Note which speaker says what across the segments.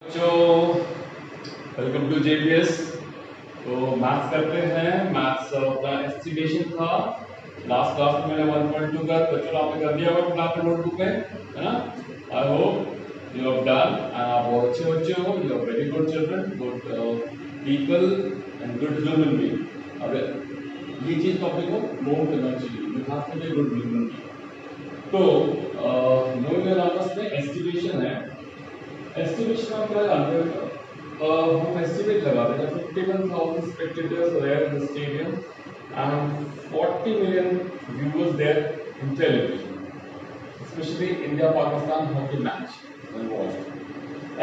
Speaker 1: बच्चों welcome to JPS. तो maths करते हैं। मैथ्स अपना एस्टिमेशन था। लास्ट क्लास में मैंने 1.2 का बच्चों आपने कर दिया होगा आपके नोटबुक में, है ना? I hope you have done and आप बहुत अच्छे बच्चे हो। You are very good children, good people and good human being. अब ये चीज तो अपने को नोट करना चाहिए। You have to be good human being. तो नोइंग आपस में एस्टिमेशन है। एस्टिमेशन आप क्या जानते हो? हम एस्टिमेट लगाते हैं 51,000 spectators were in the stadium and 40 million viewers there in television, especially India Pakistan hockey match when watched.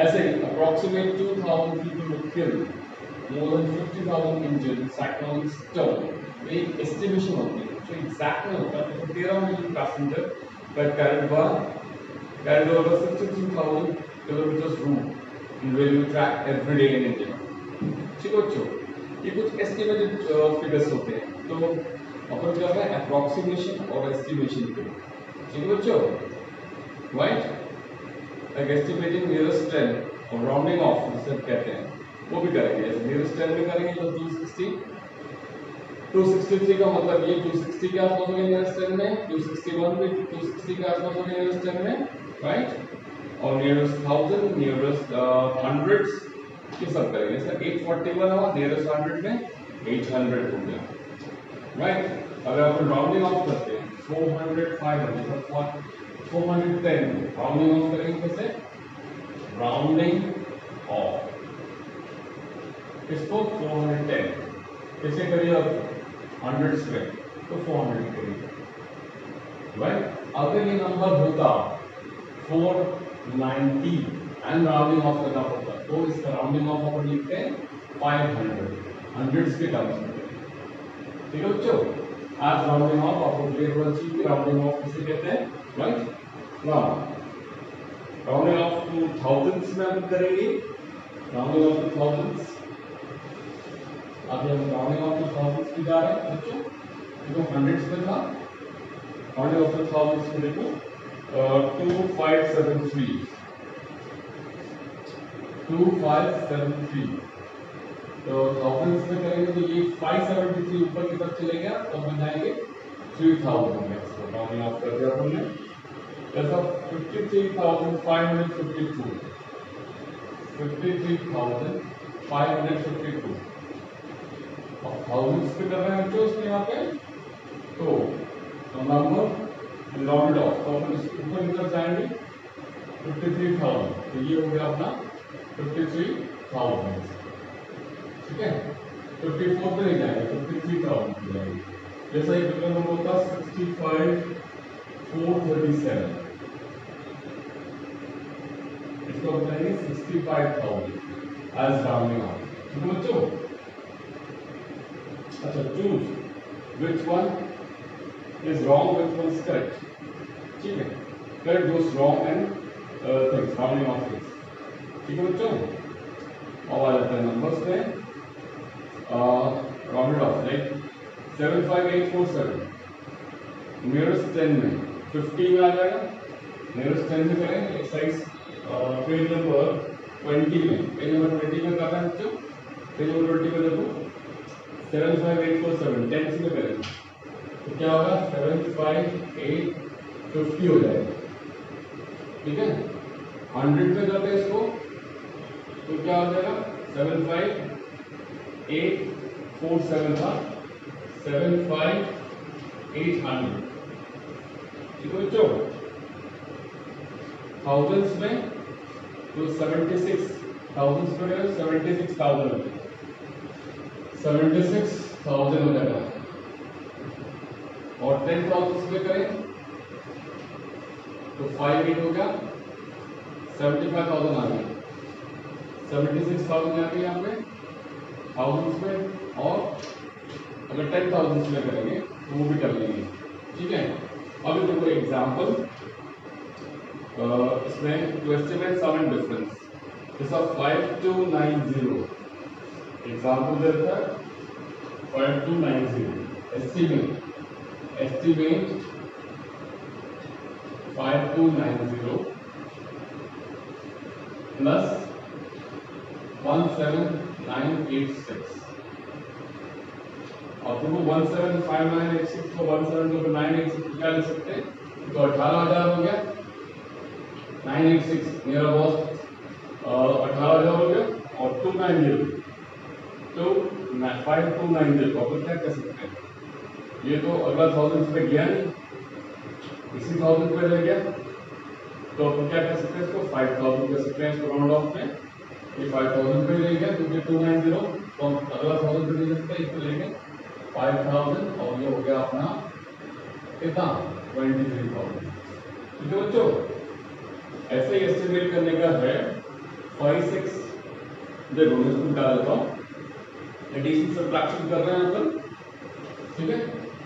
Speaker 1: ऐसे approximate 2,000 people were killed, more than 50,000 injured, cyclone storm. एक estimation होती है, जो exact में होता है। 13 million passenger were carried over 63,000 kilometers route in railway track every day in India. ठीक है बच्चों, ये कुछ एस्टिमेटेड फिगर्स होते हैं। तो अपन क्या है अप्रोक्सीमेशन और एस्टिमेशन पे। ठीक है बच्चों, right? Like estimating nearest trend और राउंडिंग ऑफ जिसे कहते हैं वो भी करेंगे। जैसे नियरेस्ट ट्रेंड में करेंगे तो 263 का मतलब ये 260 के आसपास होंगे नियरेस्ट ट्रेंड में, 261 भी 260 के आसपास होंगे नियरेस्ट ट्रेंड में, राइट? और नियरेस्ट 1000, नियरेस्ट हंड्रेड्स ये सब करेंगे। सर 841 हुआ, नियरेस्ट 100 में 800 हो गया, राइट? अगर अपन राउंडिंग ऑफ करते हैं 400, 500, 410 राउंडिंग ऑफ करेंगे कैसे? राउंडिंग ऑफ इसको 410 कैसे करिए? अब हंड्रेड्स में तो 400 करिए, राइट? अगर ये नंबर होता 490 एंड राउंडिंग ऑफ करना पड़ता तो इसका राउंडिंग ऑफ अपन लिखते हैं 500 हंड्रेड्स के टर्म्स में। ठीक है बच्चों, आज राउंडिंग ऑफ आपको क्लियर होना चाहिए कि राउंडिंग ऑफ किसे कहते हैं, right? Now rounding off two thousands में हम करेंगे। राउंडिंग ऑफ टू थाउजेंड्स, अभी हम राउंडिंग ऑफ टू थाउजेंड्स की जा रहे हैं बच्चों। देखो हंड्रेड्स में था, राउंडिंग ऑफ टू थाउजेंड्स में देखो 2573 तो थाउजेंड्स में करेंगे तो ये 573 ऊपर की तरफ चले गया तो बन जाएंगे 3000 में। इसको राउंडिंग ऑफ कर दिया हमने। जैसा 53,552 अब थाउजेंड्स पे कर रहे हैं बच्चों इसमें यहाँ पे। तो नंबर राउंडेड ऑफ तो अपन इसके ऊपर की तरफ जाएंगे 53,000 तो ये हो गया अपना 53,000। ठीक है, 54 पे नहीं जाएंगे, 53,000 पे जाएंगे। जैसा एक दूसरा नंबर होता 65,437 इसको बताएंगे 65,000 एज राउंडिंग ऑफ। ठीक है बच्चों? अच्छा, choose which one is wrong which one is correct. ठीक है, correct goes wrong and things rounding off things. ठीक है बच्चों, अब आ जाते हैं नंबर्स पे। राउंडेड ऑफ लाइक 75847 नियरेस्ट 10 में 50 में आ जाएगा। नियरेस्ट 10 में करें एक्सरसाइज पेज नंबर 20 में, पेज नंबर 20 में करना है बच्चों। पेज नंबर 20 में देखो 75847 10 में करेंगे तो क्या होगा 75850 हो जाएगा। ठीक है, 100 में करते हैं इसको तो क्या हो जाएगा 75847 था 75800। ठीक है बच्चों? थाउजेंड्स में तो 76,000 में 76,000 हो जाएगा। और 10,000 में करें तो 58 हो गया 75,000 आ गया। 76,000 आ गया यहाँ पे थाउजेंड्स में, और अगर 10,000 में करेंगे तो वो भी कर लेंगे। ठीक है, अभी देखो एग्जाम्पल इसमें to estimate sum and difference जैसा 5290 एग्जाम्पल देता है 5290 एस्टिमेट 5290 प्लस 17986। अब देखो 175986 को 172986 क्या लिख सकते हैं, तो 18,000 हो गया, 986 नियर अबाउट 18,000 हो गया, और 290 तो 5290 को अपन क्या कह सकते हैं, ये तो अगला 1000 पे गया नहीं, इसी 1000 पे रह गया, तो अपन क्या कह सकते हैं, इसको 5000 कह सकते हैं, इसको राउंड ऑफ में ये 5000 पे ले गया, क्योंकि 290 तो हम अगला 1000 पे ले सकते हैं, इसको लेंगे 5000 और ये हो गया अपना कितना 23,000। ठीक है बच्चों, ऐसे ही एस्टिमेट करने का है 5 6 देखो मैं इसको डाल देता हूँ, एडिशन सब्ट्रैक्शन कर रहे हैं अपन, ठीक है,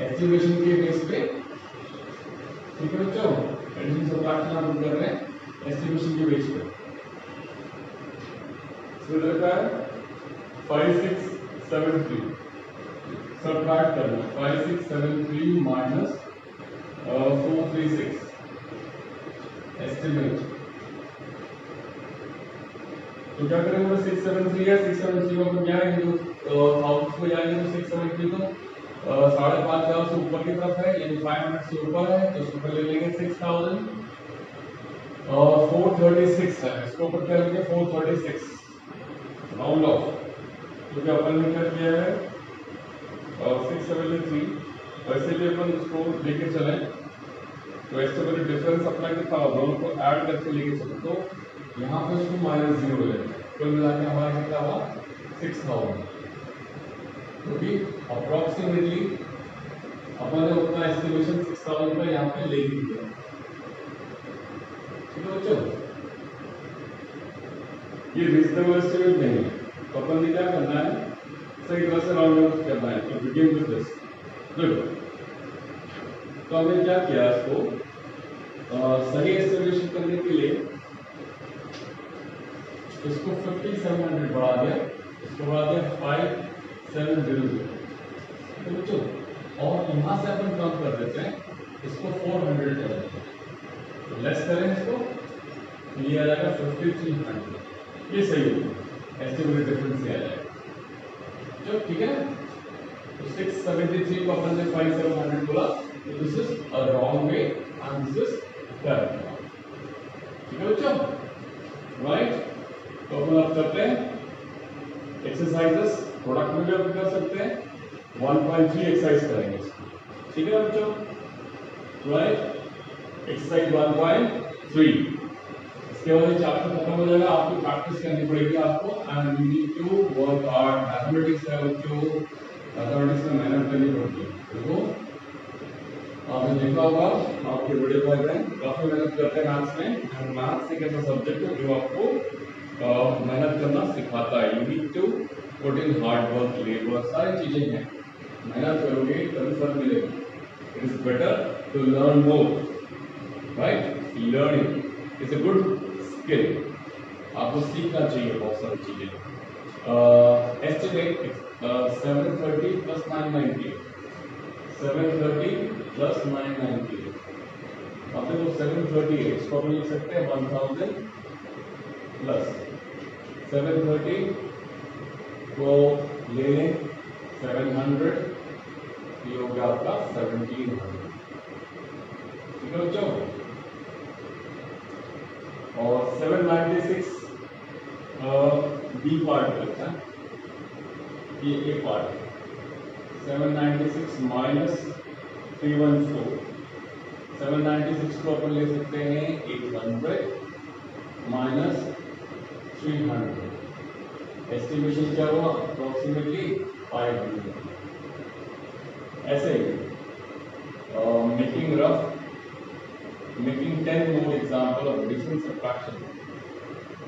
Speaker 1: एस्टिमेशन के बेस पे, ठीक है बच्चों, एडिशन सब्ट्रैक्शन अपन कर रहे हैं एस्टिमेशन के बेस पे। है 5673 सब्ट्रैक्ट करना, 5673 माइनस 436 एस्टिमेट, तो क्या करेंगे 673 है, 673 को अपन जाएंगे तो 1000 को जाएंगे तो 673 तो 5,500 से ऊपर की तरफ है, यानी 500 से ऊपर है, तो इसको ले लेंगे 6000 और 436 है, इसको ऊपर क्या लेंगे 436 राउंड ऑफ, तो क्या अपन ने क्या किया है 673, वैसे भी अपन उसको लेके चले तो एस्टिमेटेड डिफरेंस अपना कितना होगा, दोनों को ऐड करके लेके चले, तो यहाँ पे उसको -0 ले लेंगे, कुल मिला के हमारा कितना हुआ 6000, क्योंकि अप्रोक्सीमेटली अपन ने उतना एस्टिमेशन 6000 का यहाँ पे ले लिया। ठीक है बच्चों, ये रीजनेबल एस्टिमेट नहीं है, तो अपन ने क्या करना है, सही तरह से राउंड ऑफ करना है, तो बिगिन विद दिस। देखो तो हमने क्या किया, इसको सही एस्टिमेशन करने के लिए इसको 5700 बढ़ा दिया, इसको बढ़ा दिया 5700, तो बच्चों, और यहाँ से अपन कम कर देते हैं, इसको 400 कर देते हैं, तो लेस करें इसको, ये आ जाएगा 5300, ये सही होगा, एस्टिमेटेड डिफरेंस ये आ जाएगा, जो ठीक है। तो 673 को अपन ने 5700 बोला, तो this is a wrong way and this is correct, ठीक है बच्चों, राइट। तो अपन अब करते हैं एक्सरसाइजेस, प्रोडक्ट में भी अपन कर सकते हैं, 1.3 एक्सरसाइज करेंगे इसको, ठीक है बच्चों, राइट। एक्सरसाइज 1.3, इसके बाद चैप्टर खत्म हो जाएगा, आपको प्रैक्टिस करनी पड़ेगी आपको, and you need to work hard. Mathematics है बच्चों, मैथमेटिक्स में मेहनत करनी पड़ती है, देखो आपने देखा होगा आपके बड़े भाई बहन काफी मेहनत करते हैं मैथ्स में, एंड मैथ्स एक ऐसा सब्जेक्ट है जो आपको मेहनत करना सिखाता है। You need to put in hard work, labour, सारी चीजें हैं, मेहनत करोगे तभी फल मिलेगा। It is better to learn more, right, learning is a good skill, आपको सीखना चाहिए बहुत सारी चीजें। एस्टिमेट 730 प्लस 990, 730 प्लस 990, अब देखो 738, इसको हम लिख सकते हैं 1000 प्लस 730 को ले लें 700, ये हो गया आपका 1700, ठीक है बच्चों। और 796 बी पार्ट करता है, ये ए पार्ट, 796 माइनस 314, 796 को अपन ले सकते हैं 800 माइनस 300, एस्टिमेशन क्या हुआ अप्रोक्सीमेटली 500। ऐसे ही making rough, making 10 more example of addition subtraction.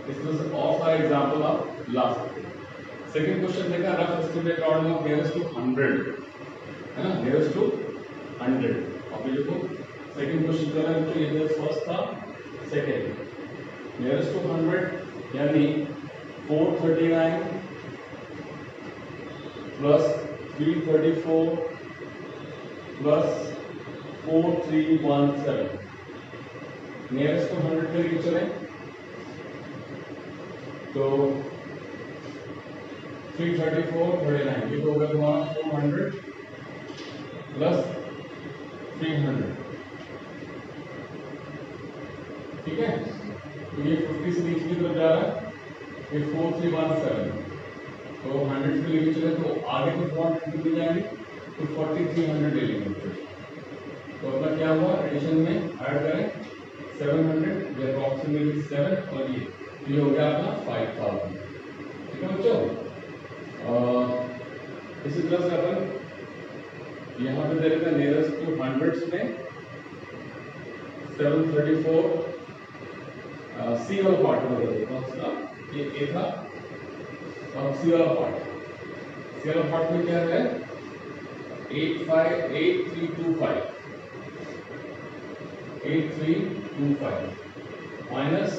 Speaker 1: This was also an example of last. Second question देखा, rough estimate round of nearest to 100, है ना, nearest to 100। अभी देखो second question क्या है, तो ये फर्स्ट था, second nearest to 100 यानी 439 plus 334 plus 4317, नियरेस्ट टू 100 पे लेके चले तो 334 39, ये तो हो गया तुम्हारा 400 प्लस 300, ठीक है। तो ये 50 से नीचे की तरफ जा रहा है, ये 4317, तो 100 से लेके चले तो आगे तो 400 मिल जाएंगे, तो 4300 ले लेंगे। तो अपना क्या हुआ, एडिशन में ऐड करें 700, ये अप्रॉक्सीमेटली 7, और ये हो गया अपना 5000, ठीक है बच्चों। इसी तरह से अपन यहाँ पे देखते हैं नियरेस्ट टू हंड्रेड्स में 734, सी वाला पार्ट में बदल देता हूँ उसका, ये ए था, अब सी वाला पार्ट में क्या है 8325 माइनस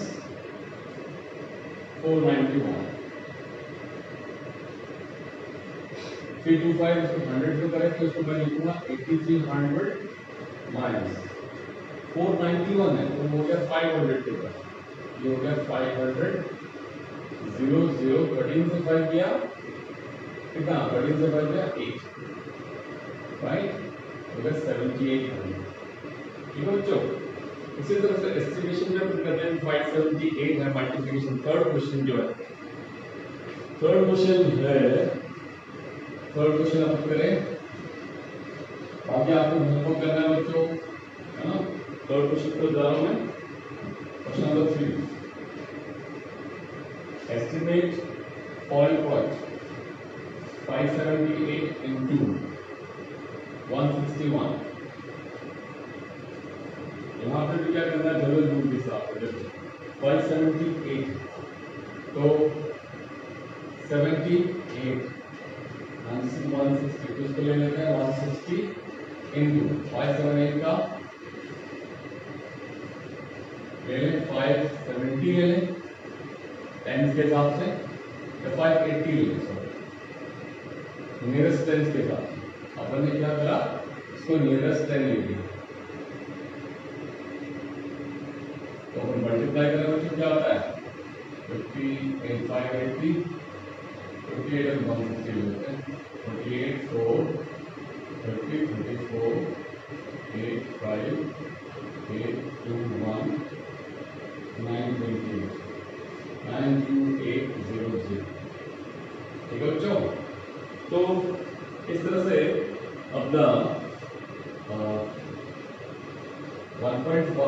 Speaker 1: 491, 325 इसको 100 से करें तो इसको मैं लिखूंगा 8300 माइनस 491 है तो हो गया 500 के पास, ये हो गया 500, 0 0 13 से 5 गया कितना, 13 से 5 गया 8, राइट, हो गया 7800, ठीक है बच्चों। इसी तरह से एस्टिमेशन जब करते हैं 578 है मल्टीप्लिकेशन, थर्ड क्वेश्चन जो है, थर्ड क्वेश्चन आप करें, बाकी आपको होमवर्क करना है बच्चों, है ना। थर्ड क्वेश्चन पर जा रहा हूं मैं, question number 3, estimate following point 578 into 161, यहाँ पे भी क्या करना है, डबल रूट के साथ 578 तो 78 160, तो इसको ले लेते हैं 160 इंटू 578 का ले लें 570 ले लें टेंस के हिसाब से, या 580 ले लें नियरेस्ट टेंस के साथ। अपन ने क्या करा, इसको नियरेस्ट 10 ले लिया, तो अपन मल्टीप्लाई करें तो क्या होता है 50 and 580, 58 and 160 लेते हैं, 48 4 30 34 8 5 8 2 1 9 28 92800, ठीक है बच्चों। तो इस तरह से अपना 1.3 का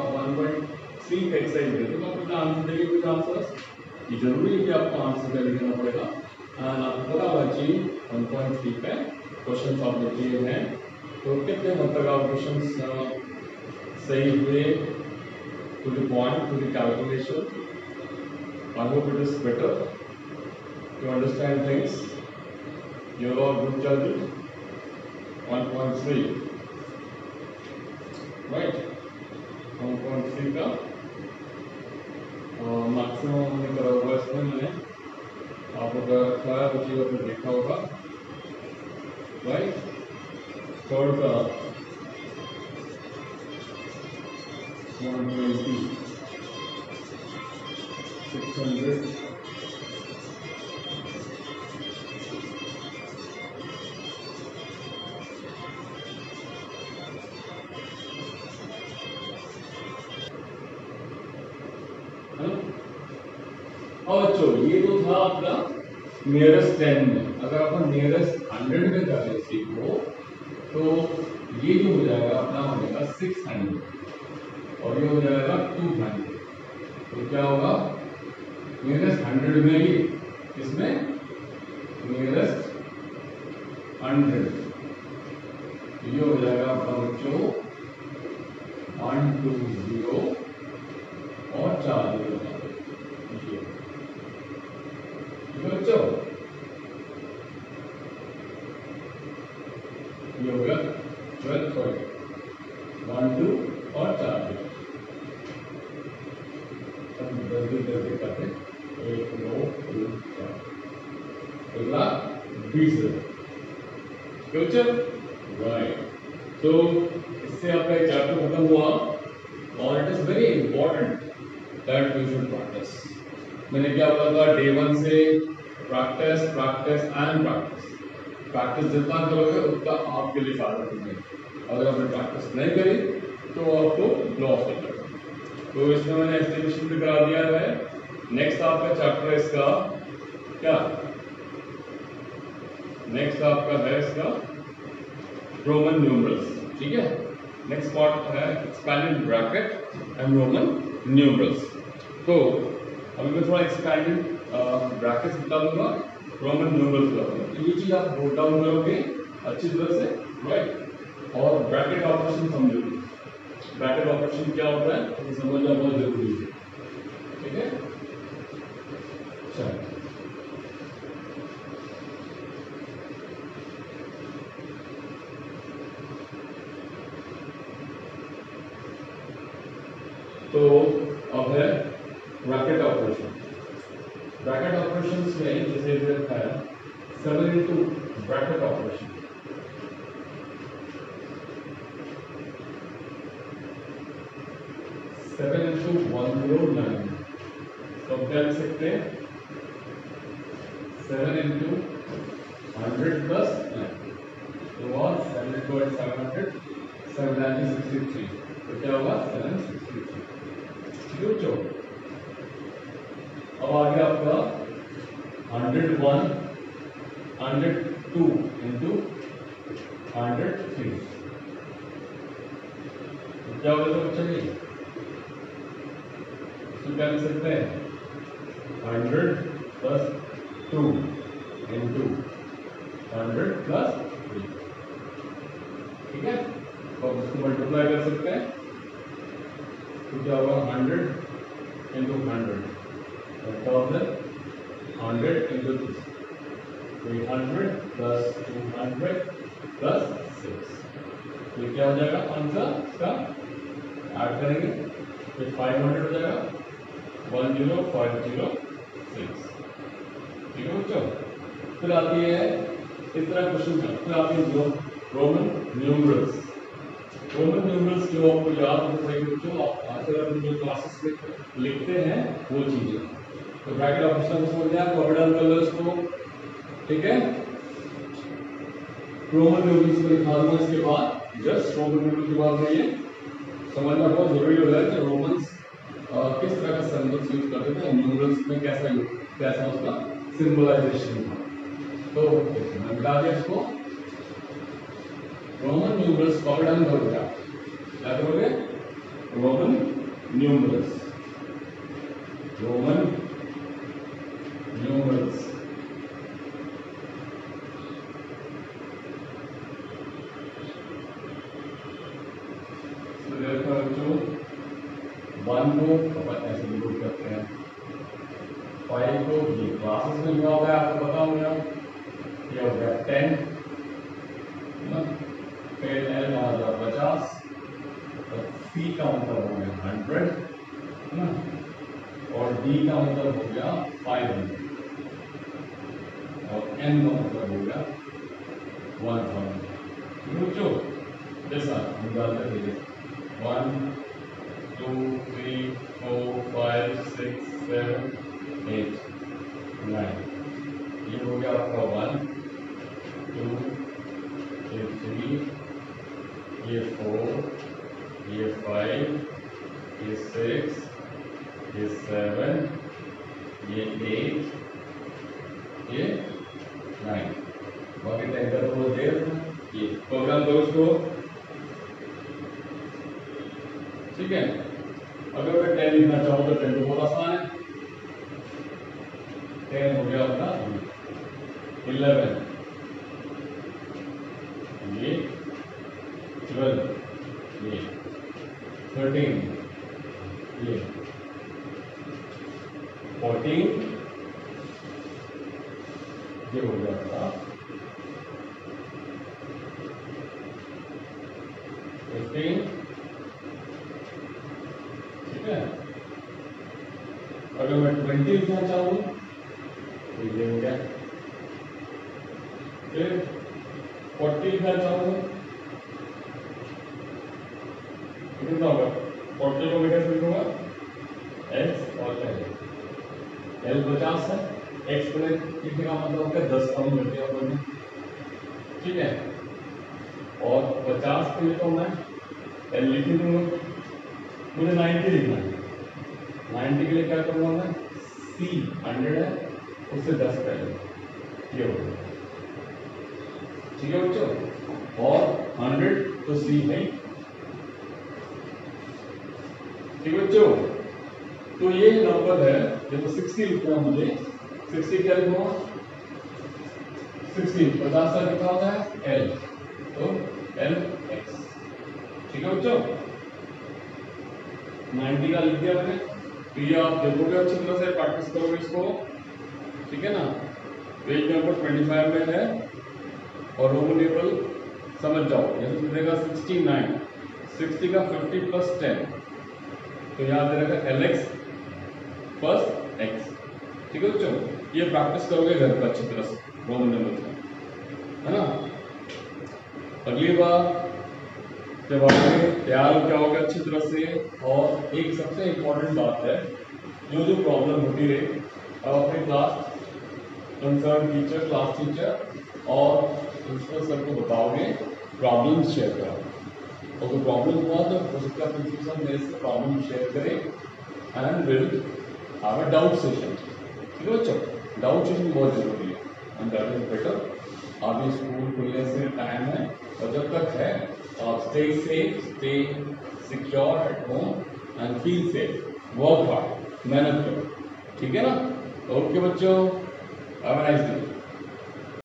Speaker 1: एक्सरसाइज देते तो अपना आंसर देंगे, कुछ आंसर्स, ये जरूरी है कि आपको आंसर का लिखना पड़ेगा, एंड आपको पता होगा जी 1.3 पे क्वेश्चन आपने किए हैं, तो कितने हद तक आप क्वेश्चन सही हुए, to the point, to the calculation. I hope it is better to understand things, you're all good children. 1.3, right, 1.3 का मैक्सिमम हमने करा हुआ इसमें, मैंने आप लोग रखा है, वो चीज़ आपने देखा होगा, राइट। थर्ड का 120 600 और चलो ये तो था अपना नियरेस्ट 10 में। अगर अपन नियरेस्ट 100 में करें इसी को, तो ये जो हो जाएगा अपना हो जाएगा 600 और ये हो जाएगा 200। तो क्या होगा नियरेस्ट 100 में ही, इसमें नियरेस्ट 100, ये हो जाएगा अपना बच्चों 120 और 4 बच्चों, ये हो गया 12 सॉरी 1 2 और 4 जल्दी करते 1 2 3 4 अगला 20 बच्चों, राइट। तो इससे आपका एक चैप्टर खत्म हुआ और it is very important that we should practice. मैंने क्या बोला था, डे 1 से practice practice and practice. Practice जितना करोगे उतना आपके लिए फायदा होगा। अगर आपने प्रैक्टिस नहीं करी तो आपको लॉस हो जाएगा। तो इसमें मैंने एस्टिमेशन भी करा दिया है। नेक्स्ट आपका चैप्टर है इसका क्या, नेक्स्ट आपका है इसका रोमन न्यूमरल्स, ठीक है। नेक्स्ट पार्ट है expanded bracket and Roman numerals. तो अभी मैं थोड़ा एक्सपैंडेड ब्रैकेट्स बता दूंगा, रोमन न्यूमरल्स बता दूंगा। तो ये चीज आप नोट डाउन करोगे अच्छी तरह से, राइट। और ब्रैकेट ऑपरेशन समझोगे, ब्रैकेट ऑपरेशन क्या होता है तो समझना बहुत जरूरी है, ठीक है। चलो तो अब है ब्रैकेट ऑपरेशन। ब्रैकेट ऑपरेशंस में जैसे इधर है 7 into bracket operation. Seven into 109, तो क्या लिख सकते हैं 7 into 100 plus 9, तो 7 into 700, 763, तो क्या होगा 763, ठीक है बच्चों। अब आगे आपका 101, 102 into 103, तो क्या होगा बच्चों जी, तो क्या लिख सकते हैं 100 plus 2 into 100 plus 3, ठीक है। तो अब इसको मल्टीप्लाई कर सकते हैं, तो क्या होगा 100 into 100, 100 into 2, 300 plus 200 plus 6, ये क्या हो जाएगा आंसर इसका, ऐड करेंगे तो 500 हो जाएगा, 10506, ठीक है बच्चों। फिर आती है इस तरह क्वेश्चन, फिर आती है रोमन न्यूमरल्स। रोमन न्यूमरल्स जो आपको याद हो रही बच्चों, आजकल अपन जो क्लासेस में लिखते हैं वो चीजें, तो ब्रैकेट ऑपरेशन को समझ लिया, कॉर्डिनल कलर्स को, ठीक है। रोमन न्यूमरल्स को लिखा दूंगा इसके बाद, जस्ट रोमन न्यूमरल्स के बाद में ये समझना बहुत जरूरी हो जाए कि रोमन्स किस तरह का सिंबल्स यूज करते थे, न्यूमरल्स में कैसा उसका सिंबलाइजेशन था। तो मैं बता दिया इसको, रोमन न्यूमरल्स को डन करोगे आप, क्या करोगे रोमन न्यूमरल्स, रोमन न्यूमरल्स, जो 1 को अपन ऐसे डिनोट करते हैं, 5 को ये क्लासेस में क्या होगा आपको पता होगा, ये हो गया 10, फिर L का मतलब 50, और C का मतलब हो गया 100, है ना, और D का मतलब हो गया 500, और N का मतलब हो गया 1000, बच्चों जैसा हम डालते थे 1 2 3 4 5 6 7 8 9, ये हो गया आपका 1 2 ये 3, ये 4, ये 5, ये 6, ये 7, ये 8, ये 9, बाकी 10 का तो देर ये प्रोग्राम करो उसको, ठीक है। अगर मैं 10 लिखना चाहूँ तो 10 तो बहुत आसान है, 10 हो गया अपना 11, ये 12, ये 13, ये 14, ये हो गया अपना 15, ठीक है। अगर मैं 20 लिखना चाहूँ तो ये हो गया, फिर 40 लिखना चाहूँ तो कितना होगा, 40 को मैं कैसे लिखूंगा, x और l 50 है x को लिखने का मतलब है 10 कम कर दिया अपन ने, ठीक है। और 50 के लिए तो मैं l लिख दूंगा, मुझे 90 लिखना है। 90 के लिए क्या करूँगा मैं, c 100 है उससे 10 पहले, ये हो गया, ठीक है बच्चों। और 100 तो c है, ठीक है बच्चों। तो ये नंबर है, देखो 60 लिखना है मुझे, 60 क्या लिखूंगा, 60 50 का कितना होता है l, तो l x, ठीक है बच्चों। 90 का लिख दिया मैंने, तो ये आप देखोगे अच्छी तरह से, प्रैक्टिस करोगे इसको, ठीक है ना। पेज नंबर 25 में है, और रोमन टेबल समझ जाओ, जैसे मिलेगा 69, 60 का 50 प्लस 10, तो यहाँ दे रहेगा lx प्लस x, ठीक है बच्चों। ये प्रैक्टिस करोगे घर पर अच्छी तरह से रोमन नंबर में, है ना। अगली बार जब आपके तैयार क्या होगा अच्छी तरह से। और एक सबसे इम्पोर्टेंट बात है, जो प्रॉब्लम होती रहे, अब अपने class concern teacher, class teacher और प्रिंसिपल सर को बताओगे, प्रॉब्लम शेयर करो, और कोई प्रॉब्लम हुआ तो हो सकता है प्रिंसिपल सर मेरे से प्रॉब्लम शेयर करें and will have a doubt session, ठीक है बच्चों। डाउट सेशन बहुत जरूरी है, एंड दैट इज बेटर। अभी स्कूल खुलने से टाइम है, और जब तक है आप stay safe, stay secure at home and feel safe, work hard, मेहनत करो, ठीक है ना। ओके बच्चों, हैव अ नाइस डे।